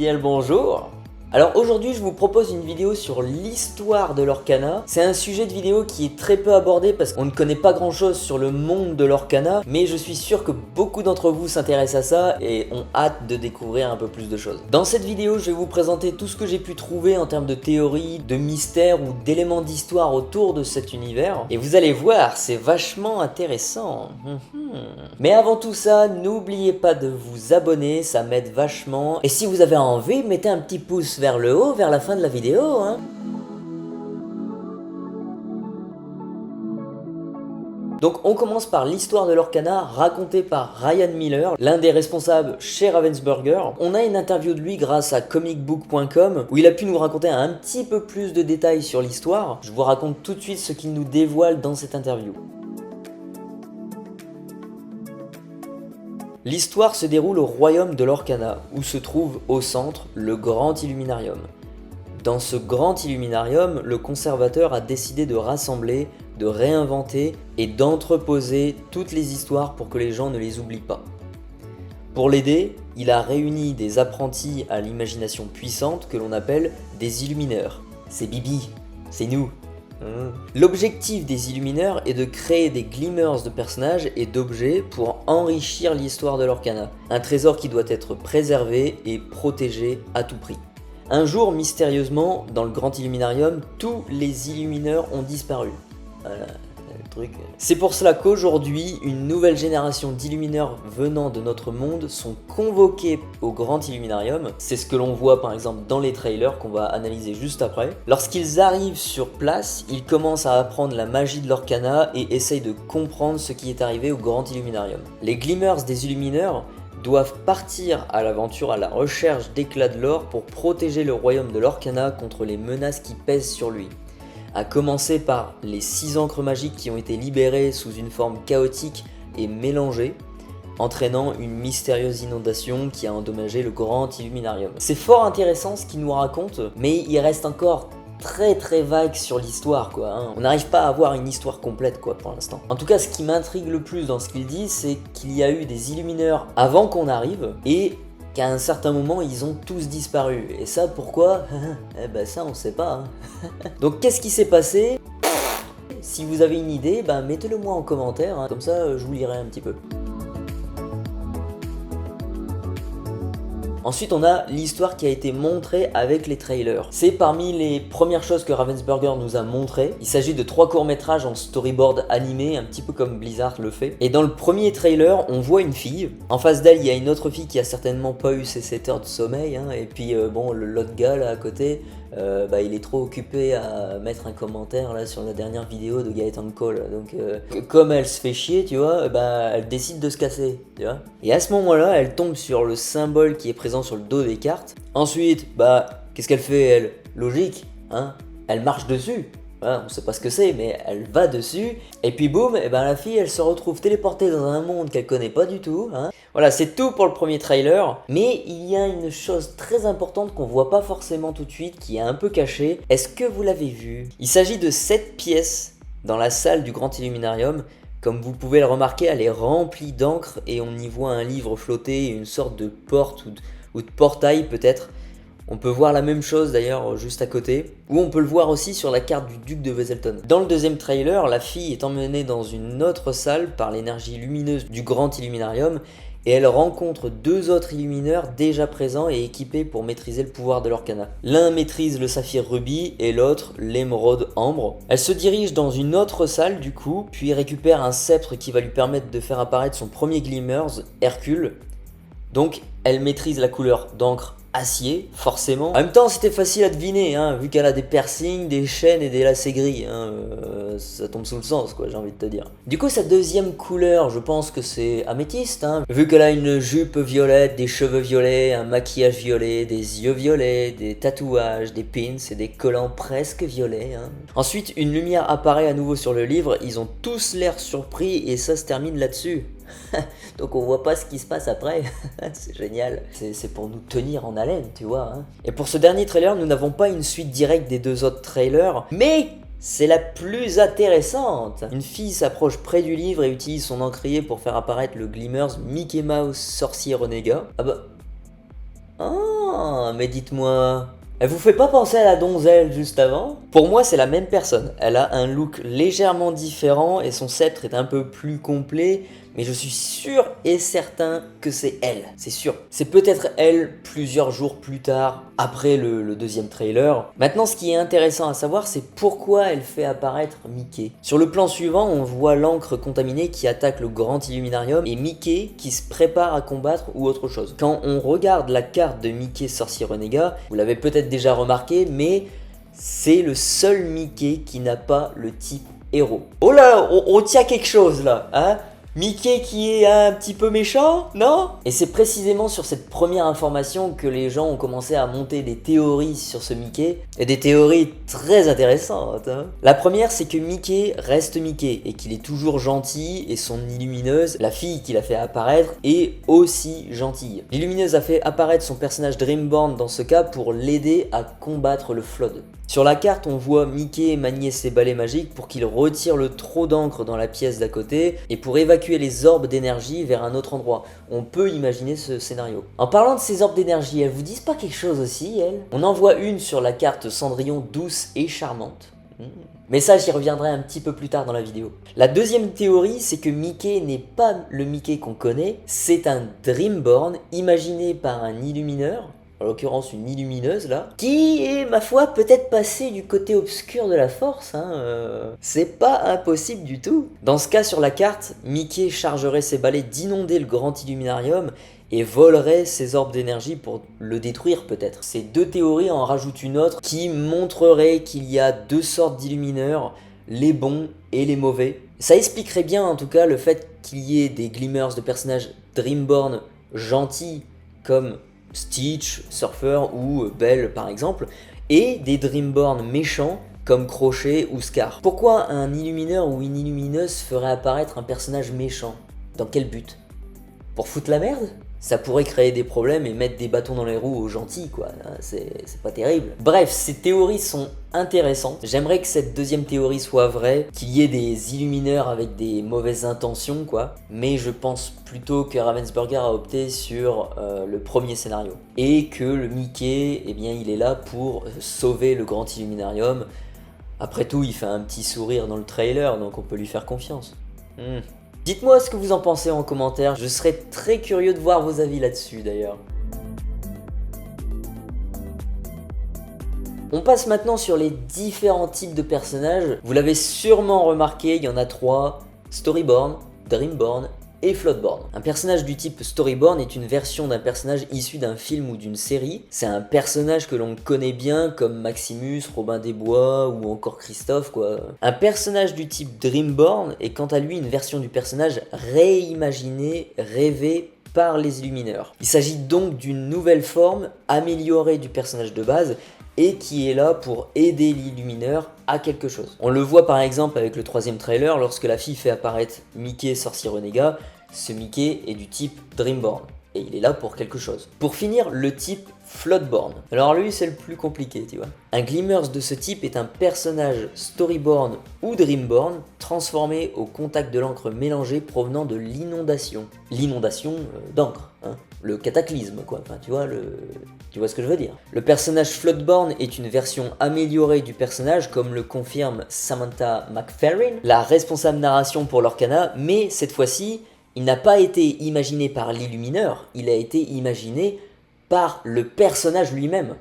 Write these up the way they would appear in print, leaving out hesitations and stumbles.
Bien le bonjour. Alors aujourd'hui je vous propose une vidéo sur l'histoire de l'Orcana. C'est un sujet de vidéo qui est très peu abordé parce qu'on ne connaît pas grand chose sur le monde de l'Orcana, mais je suis sûr que beaucoup d'entre vous s'intéressent à ça et ont hâte de découvrir un peu plus de choses. Dans cette vidéo je vais vous présenter tout ce que j'ai pu trouver en termes de théories, de mystères ou d'éléments d'histoire autour de cet univers. Et vous allez voir, c'est vachement intéressant. Mais avant tout ça, n'oubliez pas de vous abonner, ça m'aide vachement. Et si vous avez envie, mettez un petit pouce vers le haut, vers la fin de la vidéo, hein. Donc on commence par l'histoire de l'Orcana racontée par Ryan Miller, l'un des responsables chez Ravensburger. On a une interview de lui grâce à comicbook.com où il a pu nous raconter un petit peu plus de détails sur l'histoire. Je vous raconte tout de suite ce qu'il nous dévoile dans cette interview. L'histoire se déroule au royaume de l'Orcana, où se trouve au centre le Grand Illuminarium. Dans ce Grand Illuminarium, le conservateur a décidé de rassembler, de réinventer et d'entreposer toutes les histoires pour que les gens ne les oublient pas. Pour l'aider, il a réuni des apprentis à l'imagination puissante que l'on appelle des Illumineurs. C'est Bibi, c'est nous. L'objectif des Illumineurs est de créer des glimmers de personnages et d'objets pour enrichir l'histoire de l'Orcana. Un trésor qui doit être préservé et protégé à tout prix. Un jour, mystérieusement, dans le Grand Illuminarium, tous les Illumineurs ont disparu. Voilà. C'est pour cela qu'aujourd'hui, une nouvelle génération d'illumineurs venant de notre monde sont convoqués au Grand Illuminarium. C'est ce que l'on voit par exemple dans les trailers qu'on va analyser juste après. Lorsqu'ils arrivent sur place, ils commencent à apprendre la magie de l'Orcana et essayent de comprendre ce qui est arrivé au Grand Illuminarium. Les glimmers des illumineurs doivent partir à l'aventure à la recherche d'éclats de l'or pour protéger le royaume de l'Orcana contre les menaces qui pèsent sur lui. À commencer par les 6 encres magiques qui ont été libérées sous une forme chaotique et mélangée, entraînant une mystérieuse inondation qui a endommagé le Grand Illuminarium. C'est fort intéressant ce qu'il nous raconte, mais il reste encore très vague sur l'histoire quoi, hein. On n'arrive pas à avoir une histoire complète quoi pour l'instant. En tout cas, ce qui m'intrigue le plus dans ce qu'il dit, c'est qu'il y a eu des illumineurs avant qu'on arrive et qu'à un certain moment ils ont tous disparu. Et ça pourquoi? Eh ben ça on sait pas, hein. Donc qu'est-ce qui s'est passé? Si vous avez une idée, ben mettez-le moi en commentaire, hein. Comme ça je vous lirai un petit peu. Ensuite on a l'histoire qui a été montrée avec les trailers. C'est parmi les premières choses que Ravensburger nous a montré. Il s'agit de 3 courts-métrages en storyboard animé, un petit peu comme Blizzard le fait. Et dans le premier trailer, on voit une fille. En face d'elle, il y a une autre fille qui a certainement pas eu ses 7 heures de sommeil, hein. Et puis bon, l'autre gars là à côté, il est trop occupé à mettre un commentaire là sur la dernière vidéo de Gaëtan Cole. Donc comme elle se fait chier, tu vois, elle décide de se casser, tu vois. Et à ce moment-là, elle tombe sur le symbole qui est présent sur le dos des cartes. Ensuite, qu'est-ce qu'elle fait elle? Logique, hein? Elle marche dessus. Voilà, on sait pas ce que c'est, mais elle va dessus. Et puis boum, la fille elle se retrouve téléportée dans un monde qu'elle connaît pas du tout, hein. Voilà, c'est tout pour le premier trailer. Mais il y a une chose très importante qu'on voit pas forcément tout de suite, qui est un peu cachée. Est-ce que vous l'avez vu? Il s'agit de 7 pièces dans la salle du Grand Illuminarium. Comme vous pouvez le remarquer, elle est remplie d'encre et on y voit un livre flotter, une sorte de porte ou de portail peut-être. On peut voir la même chose d'ailleurs juste à côté, ou on peut le voir aussi sur la carte du duc de Weselton. Dans le deuxième trailer, la fille est emmenée dans une autre salle par l'énergie lumineuse du Grand Illuminarium et elle rencontre 2 autres illumineurs déjà présents et équipés pour maîtriser le pouvoir de l'Orcana. L'un maîtrise le saphir rubis et l'autre l'émeraude ambre. Elle se dirige dans une autre salle du coup, puis récupère un sceptre qui va lui permettre de faire apparaître son premier Glimmers, Hercule. Donc elle maîtrise la couleur d'encre acier, forcément. En même temps, c'était facile à deviner, hein, vu qu'elle a des piercings, des chaînes et des lacets gris, hein, ça tombe sous le sens, quoi, j'ai envie de te dire. Du coup, sa deuxième couleur, je pense que c'est améthyste, hein, vu qu'elle a une jupe violette, des cheveux violets, un maquillage violet, des yeux violets, des tatouages, des pins et des collants presque violets, hein. Ensuite, une lumière apparaît à nouveau sur le livre, ils ont tous l'air surpris et ça se termine là-dessus. Donc on voit pas ce qui se passe après. C'est génial. C'est pour nous tenir en haleine, tu vois, hein. Et pour ce dernier trailer, nous n'avons pas une suite directe des 2 autres trailers, mais c'est la plus intéressante. Une fille s'approche près du livre et utilise son encrier pour faire apparaître le Glimmers Mickey Mouse sorcier renégat. Ah bah... Oh, Ah, mais dites-moi, elle vous fait pas penser à la donzelle juste avant? Pour moi, c'est la même personne. Elle a un look légèrement différent et son sceptre est un peu plus complet, mais je suis sûr et certain que c'est elle, c'est sûr. C'est peut-être elle plusieurs jours plus tard, après le deuxième trailer. Maintenant, ce qui est intéressant à savoir, c'est pourquoi elle fait apparaître Mickey. Sur le plan suivant, on voit l'encre contaminée qui attaque le Grand Illuminarium et Mickey qui se prépare à combattre ou autre chose. Quand on regarde la carte de Mickey Sorcier Renégat, vous l'avez peut-être déjà remarqué, mais c'est le seul Mickey qui n'a pas le type héros. Oh là, on tient quelque chose là, hein? Mickey qui est un petit peu méchant, non? Et c'est précisément sur cette première information que les gens ont commencé à monter des théories sur ce Mickey, et des théories très intéressantes, hein. La première, c'est que Mickey reste Mickey, et qu'il est toujours gentil, et son Illumineuse, la fille qu'il a fait apparaître, est aussi gentille. L'Illumineuse a fait apparaître son personnage Dreamborn dans ce cas pour l'aider à combattre le Flood. Sur la carte, on voit Mickey manier ses balais magiques pour qu'il retire le trop d'encre dans la pièce d'à côté et pour évacuer les orbes d'énergie vers un autre endroit. On peut imaginer ce scénario. En parlant de ces orbes d'énergie, elles vous disent pas quelque chose aussi, elles? On en voit une sur la carte Cendrillon douce et charmante. Mais ça, j'y reviendrai un petit peu plus tard dans la vidéo. La deuxième théorie, c'est que Mickey n'est pas le Mickey qu'on connaît, c'est un Dreamborn imaginé par un illumineur, en l'occurrence une illumineuse là, qui est, ma foi, peut-être passée du côté obscur de la force, hein, c'est pas impossible du tout. Dans ce cas, sur la carte, Mickey chargerait ses balais d'inonder le Grand Illuminarium et volerait ses orbes d'énergie pour le détruire peut-être. Ces deux théories en rajoutent une autre qui montrerait qu'il y a deux sortes d'illumineurs, les bons et les mauvais. Ça expliquerait bien en tout cas le fait qu'il y ait des glimmers de personnages Dreamborn gentils comme Stitch, Surfer ou Belle par exemple, et des Dreamborn méchants comme Crochet ou Scar. Pourquoi un illumineur ou une illumineuse ferait apparaître un personnage méchant? Dans quel but? Pour foutre la merde? Ça pourrait créer des problèmes et mettre des bâtons dans les roues aux gentils, quoi. C'est pas terrible. Bref, ces théories sont intéressantes. J'aimerais que cette deuxième théorie soit vraie, qu'il y ait des illumineurs avec des mauvaises intentions, quoi. Mais je pense plutôt que Ravensburger a opté sur le premier scénario. Et que le Mickey, eh bien, il est là pour sauver le Grand Illuminarium. Après tout, il fait un petit sourire dans le trailer, donc on peut lui faire confiance. Dites-moi ce que vous en pensez en commentaire, je serais très curieux de voir vos avis là-dessus d'ailleurs. On passe maintenant sur les différents types de personnages. Vous l'avez sûrement remarqué, il y en a trois: Storyborn, Dreamborn et Floodborn. Un personnage du type Storyborn est une version d'un personnage issu d'un film ou d'une série. C'est un personnage que l'on connaît bien comme Maximus, Robin des Bois ou encore Christophe, quoi. Un personnage du type Dreamborn est quant à lui une version du personnage réimaginée, rêvée par les illumineurs. Il s'agit donc d'une nouvelle forme améliorée du personnage de base et qui est là pour aider l'illumineur à quelque chose. On le voit par exemple avec le troisième trailer, lorsque la fille fait apparaître Mickey Sorcier Renégat, ce Mickey est du type Dreamborn, et il est là pour quelque chose. Pour finir, le type Floodborn. Alors lui, c'est le plus compliqué, tu vois. Un Glimmers de ce type est un personnage Storyborn ou Dreamborn transformé au contact de l'encre mélangée provenant de l'inondation. L'inondation d'encre, hein. Le cataclysme, quoi. Enfin, tu vois ce que je veux dire. Le personnage Floodborn est une version améliorée du personnage, comme le confirme Samantha McFerrin, la responsable narration pour l'Orcana, mais cette fois-ci, il n'a pas été imaginé par l'illumineur, il a été imaginé par le personnage lui-même.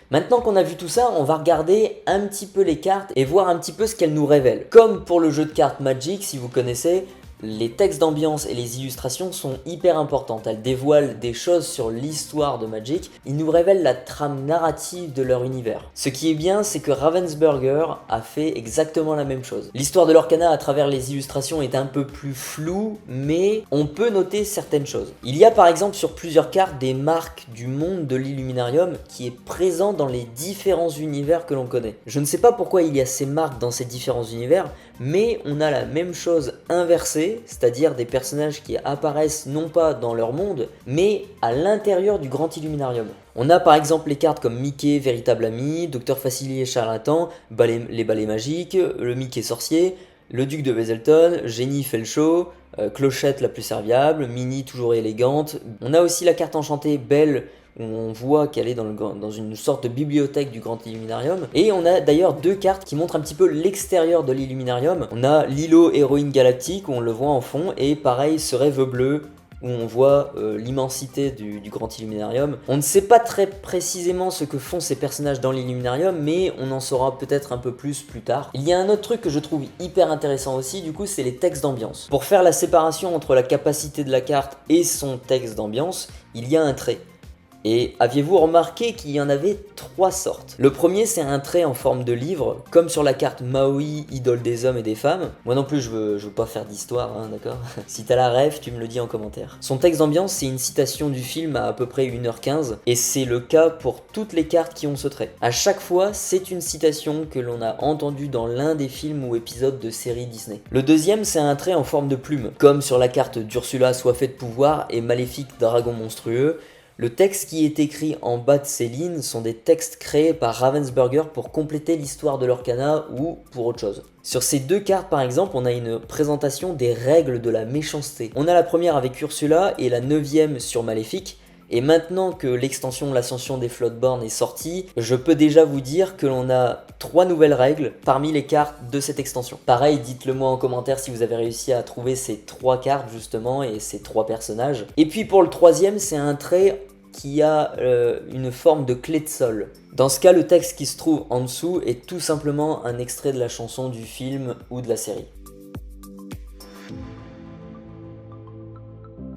Maintenant qu'on a vu tout ça, on va regarder un petit peu les cartes et voir un petit peu ce qu'elles nous révèlent. Comme pour le jeu de cartes Magic, si vous connaissez, les textes d'ambiance et les illustrations sont hyper importantes. Elles dévoilent des choses sur l'histoire de Magic. Ils nous révèlent la trame narrative de leur univers. Ce qui est bien, c'est que Ravensburger a fait exactement la même chose. L'histoire de l'Orcana à travers les illustrations est un peu plus floue, mais on peut noter certaines choses. Il y a par exemple sur plusieurs cartes des marques du monde de l'Illuminarium qui est présent dans les différents univers que l'on connaît. Je ne sais pas pourquoi il y a ces marques dans ces différents univers, mais on a la même chose inversée, c'est-à-dire des personnages qui apparaissent non pas dans leur monde, mais à l'intérieur du Grand Illuminarium. On a par exemple les cartes comme Mickey, véritable ami, Docteur Facilier, charlatan, les balais magiques, le Mickey sorcier, le duc de Weselton, Génie fait le show, Clochette la plus serviable, Minnie toujours élégante. On a aussi la carte enchantée Belle, où on voit qu'elle est dans une sorte de bibliothèque du Grand Illuminarium. Et on a d'ailleurs deux cartes qui montrent un petit peu l'extérieur de l'Illuminarium. On a Lilo, héroïne galactique, où on le voit en fond, et pareil, ce rêve bleu, où on voit l'immensité du Grand Illuminarium. On ne sait pas très précisément ce que font ces personnages dans l'Illuminarium, mais on en saura peut-être un peu plus tard. Il y a un autre truc que je trouve hyper intéressant aussi, du coup, c'est les textes d'ambiance. Pour faire la séparation entre la capacité de la carte et son texte d'ambiance, il y a un trait. Et aviez-vous remarqué qu'il y en avait 3 sortes? Le premier, c'est un trait en forme de livre, comme sur la carte Maui, idole des hommes et des femmes. Moi non plus, je veux pas faire d'histoire, hein, d'accord? Si t'as la ref, tu me le dis en commentaire. Son texte d'ambiance, c'est une citation du film à peu près 1h15, et c'est le cas pour toutes les cartes qui ont ce trait. À chaque fois, c'est une citation que l'on a entendue dans l'un des films ou épisodes de séries Disney. Le deuxième, c'est un trait en forme de plume, comme sur la carte d'Ursula soifée de pouvoir et maléfique dragon monstrueux. Le texte qui est écrit en bas de ces lignes sont des textes créés par Ravensburger pour compléter l'histoire de l'Orcana ou pour autre chose. Sur ces deux cartes par exemple, on a une présentation des règles de la méchanceté. On a la première avec Ursula et la 9e sur Maléfique. Et maintenant que l'extension L'Ascension des Floodborn est sortie, je peux déjà vous dire que l'on a 3 nouvelles règles parmi les cartes de cette extension. Pareil, dites-le moi en commentaire si vous avez réussi à trouver ces 3 cartes justement et ces 3 personnages. Et puis pour le troisième, c'est un trait qui a une forme de clé de sol. Dans ce cas, le texte qui se trouve en dessous est tout simplement un extrait de la chanson du film ou de la série.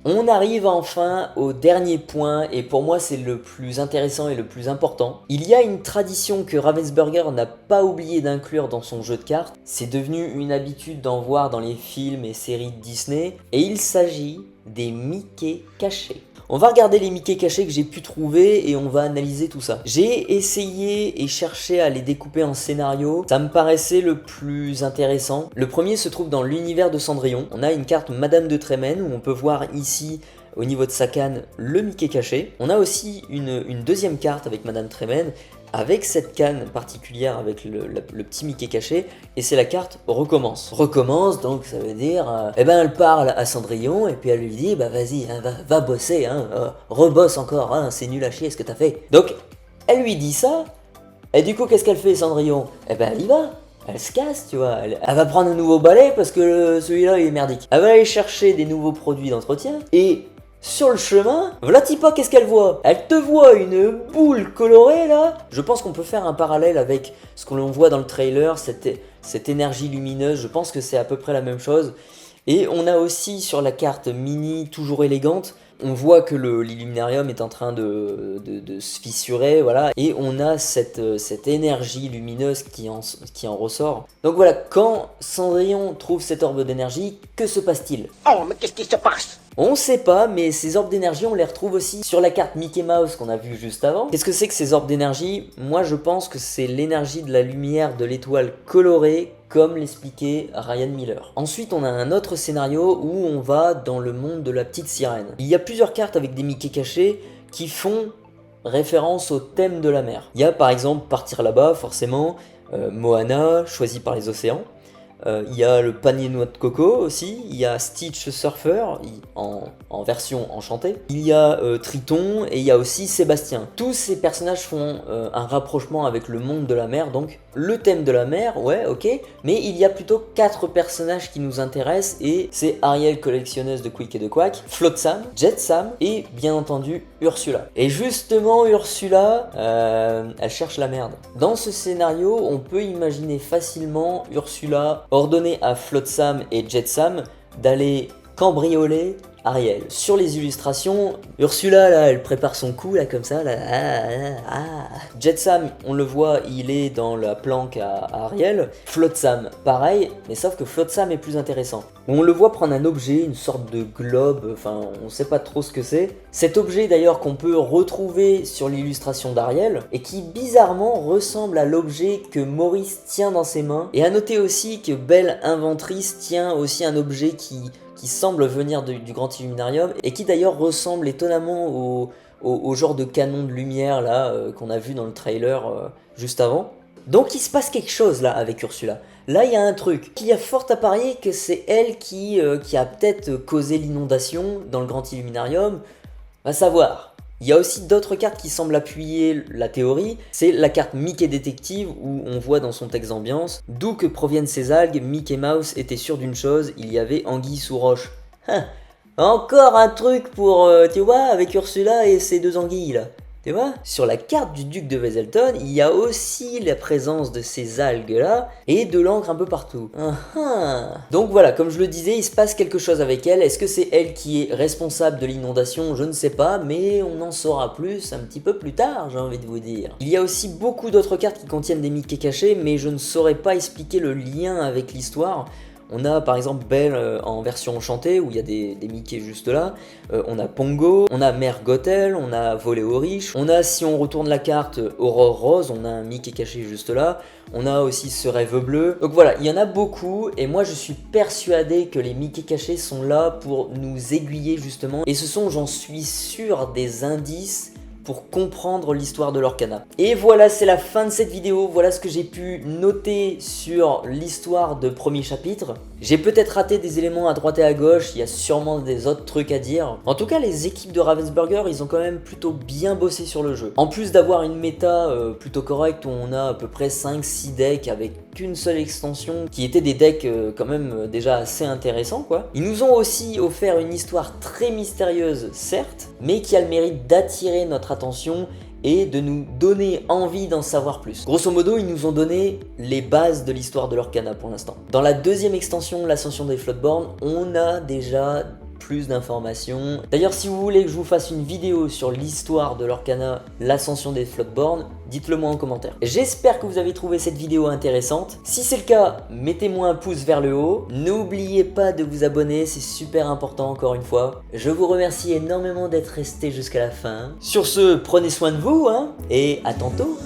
On arrive enfin au dernier point, et pour moi c'est le plus intéressant et le plus important. Il y a une tradition que Ravensburger n'a pas oublié d'inclure dans son jeu de cartes. C'est devenu une habitude d'en voir dans les films et séries de Disney, et il s'agit des Mickey cachés. On va regarder les Mickey cachés que j'ai pu trouver et on va analyser tout ça. J'ai essayé et cherché à les découper en scénario. Ça me paraissait le plus intéressant. Le premier se trouve dans l'univers de Cendrillon. On a une carte Madame de Trémène où on peut voir ici au niveau de sa canne le Mickey caché. On a aussi une deuxième carte avec Madame Trémène avec cette canne particulière avec le petit Mickey caché, et c'est la carte recommence. Recommence, donc ça veut dire, elle parle à Cendrillon, et puis elle lui dit, bah vas-y, hein, va bosser, hein, rebosse encore, hein, c'est nul à chier ce que t'as fait. Donc, elle lui dit ça, et du coup, qu'est-ce qu'elle fait Cendrillon? Elle y va. Elle se casse, tu vois, elle va prendre un nouveau balai parce que celui-là il est merdique. Elle va aller chercher des nouveaux produits d'entretien, et sur le chemin, voilà pas qu'est-ce qu'elle voit. Elle te voit une boule colorée là. Je pense qu'on peut faire un parallèle avec ce qu'on voit dans le trailer, cette énergie lumineuse. Je pense que c'est à peu près la même chose. Et on a aussi sur la carte Minnie, toujours élégante, on voit que l'Illuminarium est en train de se fissurer, voilà, et on a cette énergie lumineuse qui en ressort. Donc voilà, quand Cendrillon trouve cette orbe d'énergie, que se passe-t-il? Oh, mais qu'est-ce qui se passe? On sait pas, mais ces orbes d'énergie, on les retrouve aussi sur la carte Mickey Mouse qu'on a vue juste avant. Qu'est-ce que c'est que ces orbes d'énergie? Moi, je pense que c'est l'énergie de la lumière de l'étoile colorée, comme l'expliquait Ryan Miller. Ensuite, on a un autre scénario où on va dans le monde de la petite sirène. Il y a plusieurs cartes avec des Mickey cachés qui font référence au thème de la mer. Il y a par exemple Partir là-bas, forcément, Moana, choisi par les océans. Il y a le panier noix de coco aussi, il y a Stitch Surfer en version enchantée, il y a Triton et il y a aussi Sébastien. Tous ces personnages font un rapprochement avec le monde de la mer, donc le thème de la mer, ouais, ok, mais il y a plutôt 4 personnages qui nous intéressent et c'est Ariel, collectionneuse de Quick et de Quack, Flotsam, Jetsam et bien entendu Ursula. Et justement Ursula, elle cherche la merde. Dans ce scénario, on peut imaginer facilement Ursula ordonner à Flotsam et Jetsam d'aller cambrioler Ariel. Sur les illustrations, Ursula là, elle prépare son coup là comme ça là. Jetsam, on le voit, il est dans la planque à Ariel. Flotsam, pareil, mais sauf que Flotsam est plus intéressant. On le voit prendre un objet, une sorte de globe, enfin on sait pas trop ce que c'est. Cet objet d'ailleurs qu'on peut retrouver sur l'illustration d'Ariel et qui bizarrement ressemble à l'objet que Maurice tient dans ses mains. Et à noter aussi que Belle Inventrice tient aussi un objet qui semble venir du Grand Illuminarium et qui d'ailleurs ressemble étonnamment au genre de canon de lumière là qu'on a vu dans le trailer juste avant. Donc il se passe quelque chose là avec Ursula. là il y a un truc. Il y a fort à parier que c'est elle qui a peut-être causé l'inondation dans le Grand Illuminarium. Va savoir. Il y a aussi d'autres cartes qui semblent appuyer la théorie. C'est la carte Mickey Détective où on voit dans son texte ambiance d'où que proviennent ces algues, Mickey Mouse était sûr d'une chose, il y avait anguille sous roche. Encore un truc pour, tu vois, avec Ursula et ses deux anguilles là. Tu vois, sur la carte du duc de Weselton, il y a aussi la présence de ces algues-là et de l'encre un peu partout. Donc voilà, comme je le disais, il se passe quelque chose avec elle. Est-ce que c'est elle qui est responsable de l'inondation? Je ne sais pas, mais on en saura plus un petit peu plus tard, j'ai envie de vous dire. Il y a aussi beaucoup d'autres cartes qui contiennent des Mickey cachés, mais je ne saurais pas expliquer le lien avec l'histoire. On a par exemple Belle en version enchantée où il y a des Mickey juste là, on a Pongo, on a Mère Gothel, on a Volé aux riches, on a, si on retourne la carte, Aurore Rose, on a un Mickey caché juste là, on a aussi ce Rêve bleu. Donc voilà, il y en a beaucoup et moi je suis persuadé que les Mickey cachés sont là pour nous aiguiller justement et ce sont, j'en suis sûr, des indices pour comprendre l'histoire de l'Orcana. Et voilà, c'est la fin de cette vidéo. Voilà ce que j'ai pu noter sur l'histoire de premier chapitre. J'ai peut-être raté des éléments à droite et à gauche, il y a sûrement des autres trucs à dire. En tout cas, les équipes de Ravensburger, ils ont quand même plutôt bien bossé sur le jeu. En plus d'avoir une méta plutôt correcte où on a à peu près 5-6 decks avec qu'une seule extension, qui étaient des decks quand même déjà assez intéressants quoi. Ils nous ont aussi offert une histoire très mystérieuse, certes, mais qui a le mérite d'attirer notre attention et de nous donner envie d'en savoir plus. Grosso modo, ils nous ont donné les bases de l'histoire de l'Orcana pour l'instant. Dans la deuxième extension, l'Ascension des Floodborn, on a déjà plus d'informations. D'ailleurs, si vous voulez que je vous fasse une vidéo sur l'histoire de l'Orcana, l'Ascension des Floodborn, dites-le moi en commentaire. J'espère que vous avez trouvé cette vidéo intéressante. Si c'est le cas, mettez-moi un pouce vers le haut. N'oubliez pas de vous abonner, c'est super important encore une fois. Je vous remercie énormément d'être resté jusqu'à la fin. Sur ce, prenez soin de vous, et à tantôt.